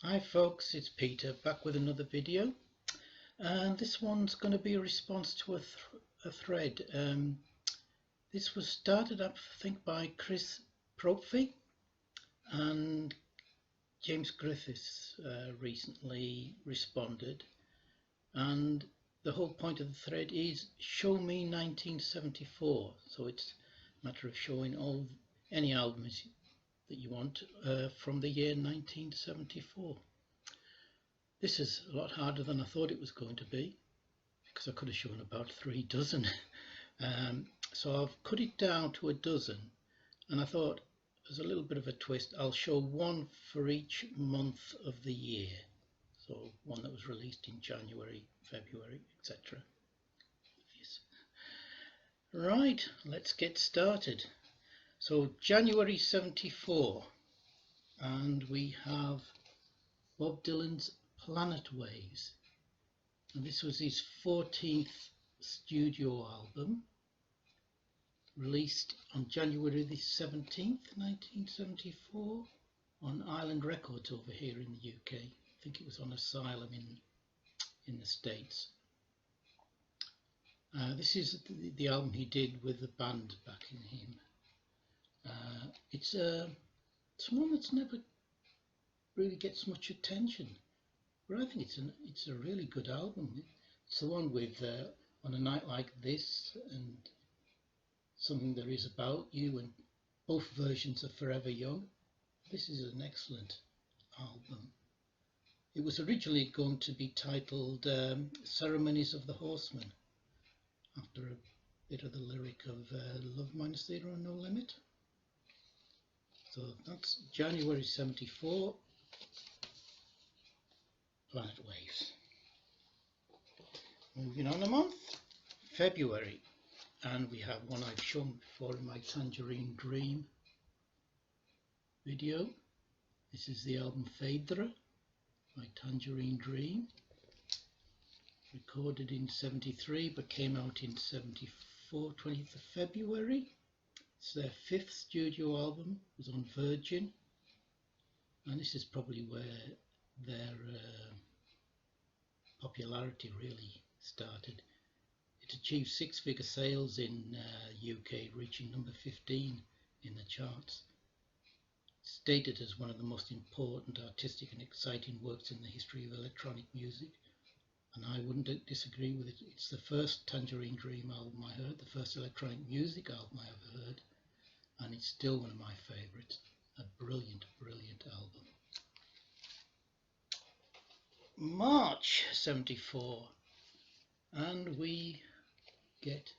Hi folks, it's Peter back with another video, and this one's going to be a response to a thread. This was started up, I think, by Chris Propfe, and James Griffiths recently responded, and the whole point of the thread is show me 1974. So it's a matter of showing any albums that you want from the year 1974. This is a lot harder than I thought it was going to be, because I could have shown about 3 dozen. So I've cut it down to a dozen, and I thought, as a little bit of a twist, I'll show one for each month of the year. So one that was released in January, February, etc. Yes. Right, let's get started. So January 74, and we have Bob Dylan's Planet Waves, and this was his 14th studio album, released on January the 17th, 1974, on Island Records over here in the UK. I think it was on Asylum in the States. This is the album he did with the band backing him. It's one that's never really gets much attention, but I think it's a really good album. It's the one with On a Night Like This and Something There Is About You, and both versions of Forever Young. This is an excellent album. It was originally going to be titled Ceremonies of the Horseman, after a bit of the lyric of Love Minus Theatre on No Limit. So that's January 74. Planet Waves. Moving on a month, February, and we have one I've shown before in my Tangerine Dream video. This is the album Phaedra by Tangerine Dream, recorded in 73 but came out in 74, 20th of February. It's their 5th studio album, it was on Virgin, and this is probably where their popularity really started. It achieved 6-figure sales in UK, reaching number 15 in the charts. Stated as one of the most important, artistic and exciting works in the history of electronic music, and I wouldn't disagree with it. It's the first Tangerine Dream album I heard, the first electronic music album I ever heard, and it's still one of my favourites. A brilliant, brilliant album. March 74, and we get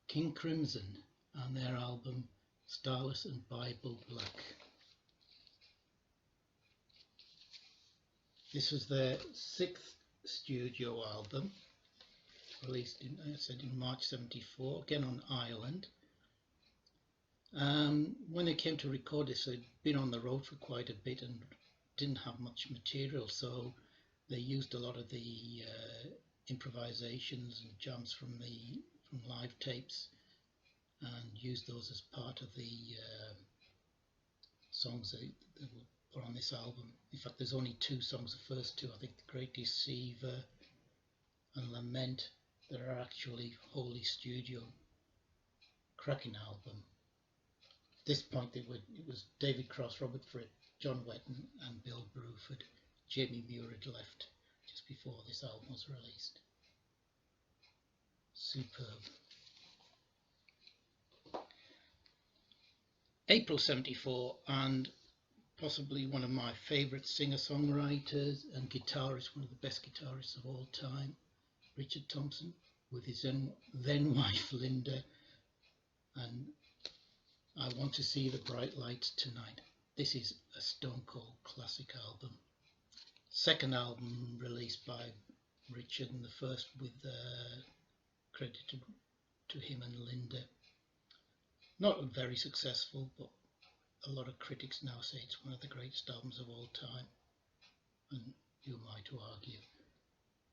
King Crimson and their album Starless and Bible Black. This was their 6th studio album, released in, I said, in March 74, again on Ireland. When they came to record this, they'd been on the road for quite a bit and didn't have much material, so they used a lot of the improvisations and jams from live tapes and used those as part of the songs that were put on this album. In fact, there's only 2 songs, the first 2, I think The Great Deceiver and Lament, that are actually wholly studio. Cracking album. At this point it was David Cross, Robert Fripp, John Wetton and Bill Bruford. Jamie Muir had left just before this album was released. Superb. April 74, and possibly one of my favourite singer-songwriters and guitarists, one of the best guitarists of all time, Richard Thompson, with his then wife Linda, and I Want to See the Bright Lights Tonight. This is a stone cold classic album. Second album released by Richard, and the first with credited to him and Linda. Not very successful, but a lot of critics now say it's one of the greatest albums of all time, and who am I to argue?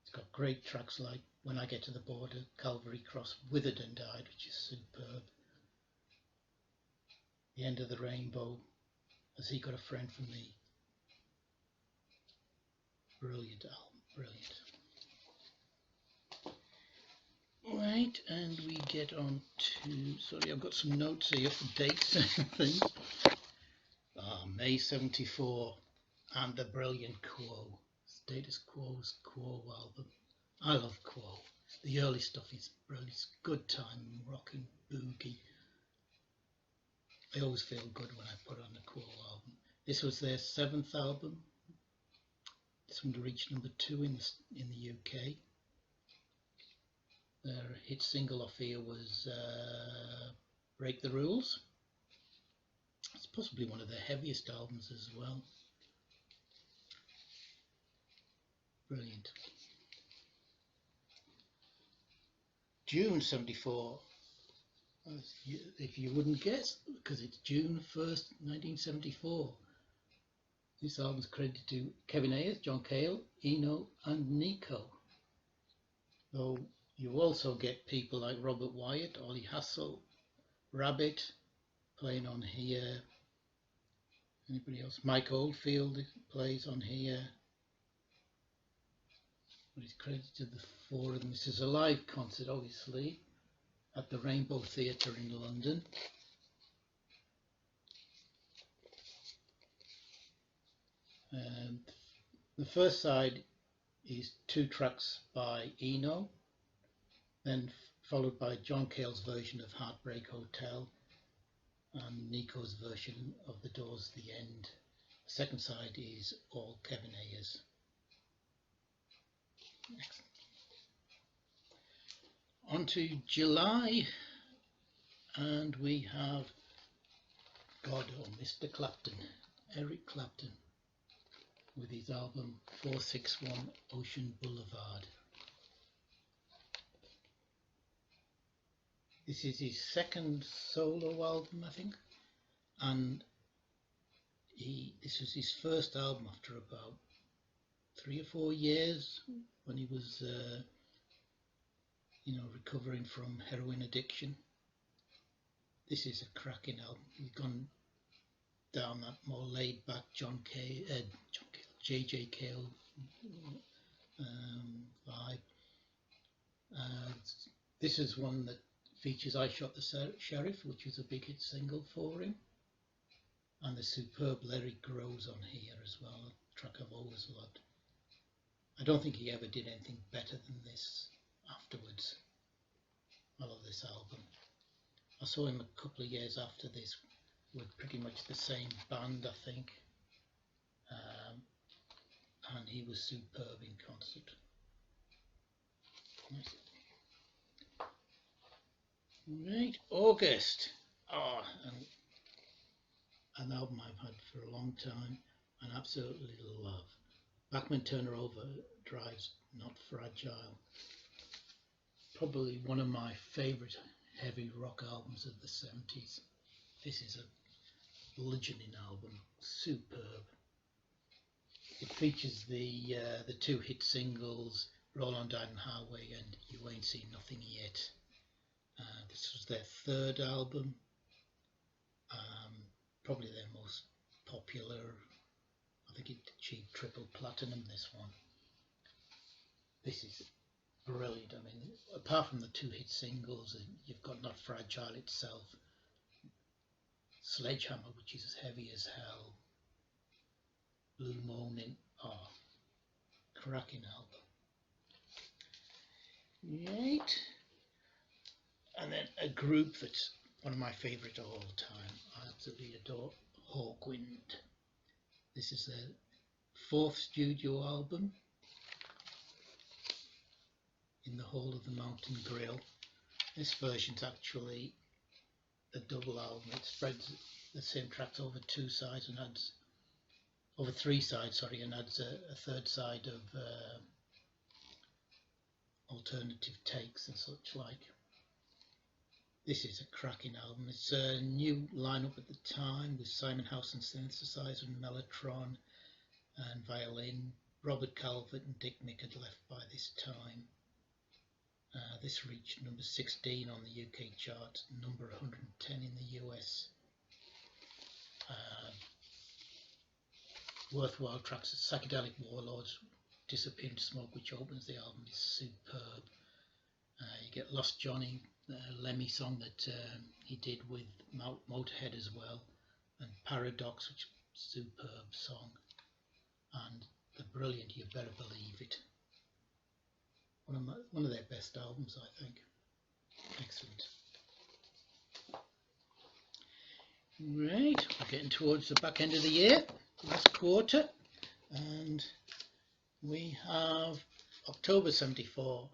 It's got great tracks like When I Get to the Border, Calvary Cross, Withered and Died, which is superb, The End of the Rainbow, Has He Got a Friend from Me? Brilliant album, brilliant. Right, and we get on to, sorry, I've got some notes here for dates and things. May 74 and the brilliant Quo, Status Quo's Quo album. I love Quo. The early stuff is brilliant. It's good time, rocking, boogie. I always feel good when I put on the Quo album. This was their 7th album. This one reached number 2 in the UK. Their hit single off here was Break the Rules. It's possibly one of their heaviest albums as well. Brilliant. June 74. If you wouldn't guess, because it's June 1st, 1974. This album is credited to Kevin Ayers, John Cale, Eno and Nico. Though you also get people like Robert Wyatt, Ollie Hassel, Rabbit playing on here. Anybody else? Mike Oldfield plays on here. But it's credited to the 4 of them. This is a live concert, obviously, at the Rainbow Theatre in London. And the first side is 2 tracks by Eno, then followed by John Cale's version of Heartbreak Hotel and Nico's version of The Doors' The End. The second side is all Kevin Ayers. Next. On to July, and we have Mr. Clapton, Eric Clapton, with his album 461 Ocean Boulevard. This is his 2nd solo album, I think, and this was his first album after about 3 or 4 years when he was recovering from heroin addiction. This is a cracking album. He's gone down that more laid back J.J. Cale vibe. This is one that features I Shot the Sheriff, which was a big hit single for him, and the superb Larry Grows on here as well, a track I've always loved. I don't think he ever did anything better than this afterwards. I love this album. I saw him a couple of years after this with pretty much the same band, I think, and he was superb in concert. Nice. Right, August. And an album I've had for a long time and absolutely love. Bachman Turner Overdrive's Not Fragile. Probably one of my favourite heavy rock albums of the 70s. This is a bludgeoning album, superb. It features the 2 hit singles, Roll On Down the Highway and You Ain't Seen Nothing Yet. This was their 3rd album, probably their most popular. I think it achieved triple platinum, this one. This is brilliant. I mean, apart from the 2 hit singles, you've got Not Fragile itself, Sledgehammer, which is as heavy as hell, Blue Moaning, cracking album. Right. And then a group that's one of my favourite of all time. I absolutely adore Hawkwind. This is their 4th studio album, In the Hall of the Mountain Grill. This version's actually a double album. It spreads the same tracks over 2 sides and adds over 3 sides, and adds a 3rd side of alternative takes and such like. This is a cracking album. It's a new lineup at the time with Simon House and synthesizer and mellotron and violin. Robert Calvert and Dick Mick had left by this time. This reached number 16 on the UK chart, number 110 in the US. Worthwhile tracks: Psychedelic Warlords, Disappear into Smoke, which opens the album, is superb. You get Lost Johnny, the Lemmy song that he did with Motorhead as well, and Paradox, which is a superb song, and the brilliant You Better Believe It. One of their best albums, I think. Excellent. Right, we're getting towards the back end of the year, last quarter, and we have October 74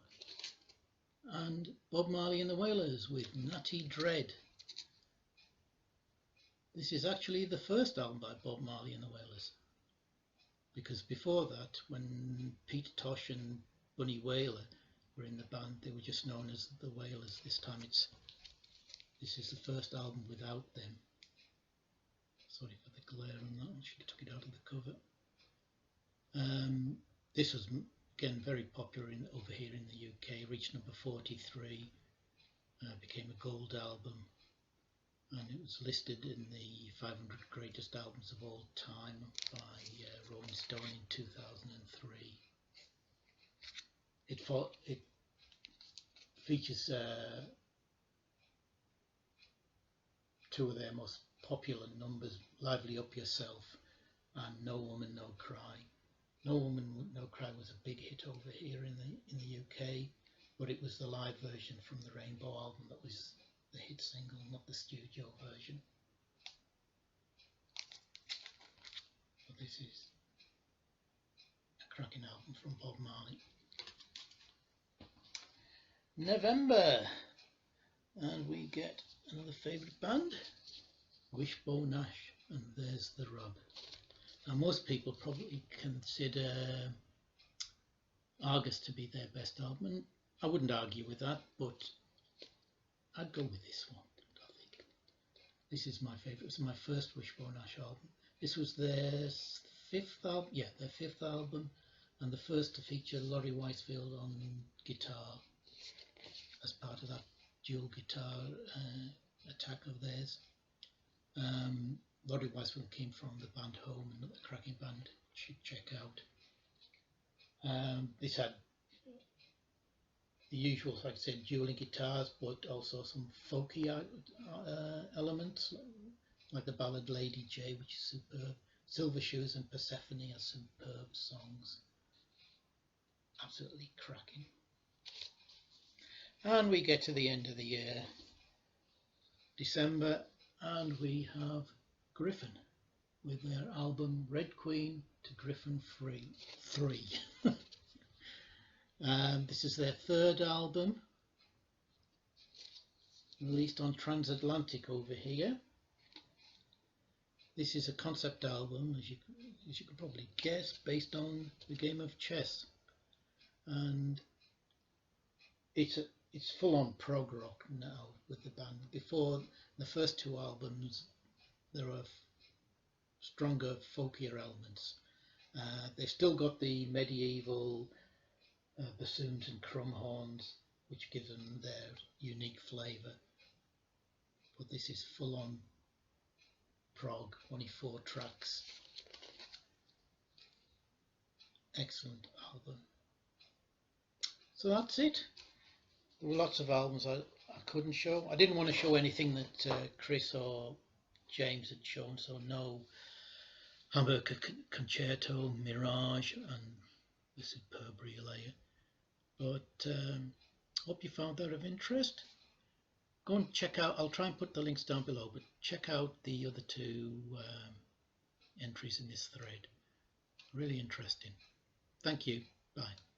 and Bob Marley and the Wailers with Natty Dread. This is actually the first album by Bob Marley and the Wailers, because before that, when Peter Tosh and Bunny Wailer were in the band, they were just known as the Wailers. This time this is the first album without them. Sorry for the glare on that one, she took it out of the cover. This was again very popular over here in the UK, reached number 43, became a gold album, and it was listed in the 500 greatest albums of all time by Rolling Stone in 2003. It features two of their most popular numbers, Lively Up Yourself and No Woman No Cry. No Woman No Cry was a big hit over here in the UK, but it was the live version from the Rainbow album that was the hit single, not the studio version. But this is a cracking album from Bob Marley. November, and we get another favourite band, Wishbone Ash, and There's the Rub. Now, most people probably consider Argus to be their best album, and I wouldn't argue with that, but I'd go with this one, I think. This is my favourite. It was my first Wishbone Ash album. This was their fifth album, and the first to feature Laurie Weisfield on guitar as part of that dual guitar attack of theirs. Laurie Weisfield came from the band Home, another cracking band you should check out. This had the usual, like I said, dueling guitars, but also some folky elements, like the ballad Lady J, which is superb. Silver Shoes and Persephone are superb songs. Absolutely cracking. And we get to the end of the year, December, and we have Griffin with their album Red Queen to Griffin 3. This is their third album, released on Transatlantic over here. This is a concept album, as you can probably guess, based on the game of chess, and it's full-on prog rock now with the band. Before the first two albums, there are stronger, folkier elements. They've still got the medieval bassoons and crumb horns, which give them their unique flavour. But this is full-on prog, 24 tracks. Excellent album. So that's it. There were lots of albums I couldn't show. I didn't want to show anything that Chris or James had shown, so no Hamburg Concerto, Mirage, and the superb Relayer. But hope you found that of interest. Go and check out, I'll try and put the links down below, but check out the other two entries in this thread. Really interesting. Thank you. Bye.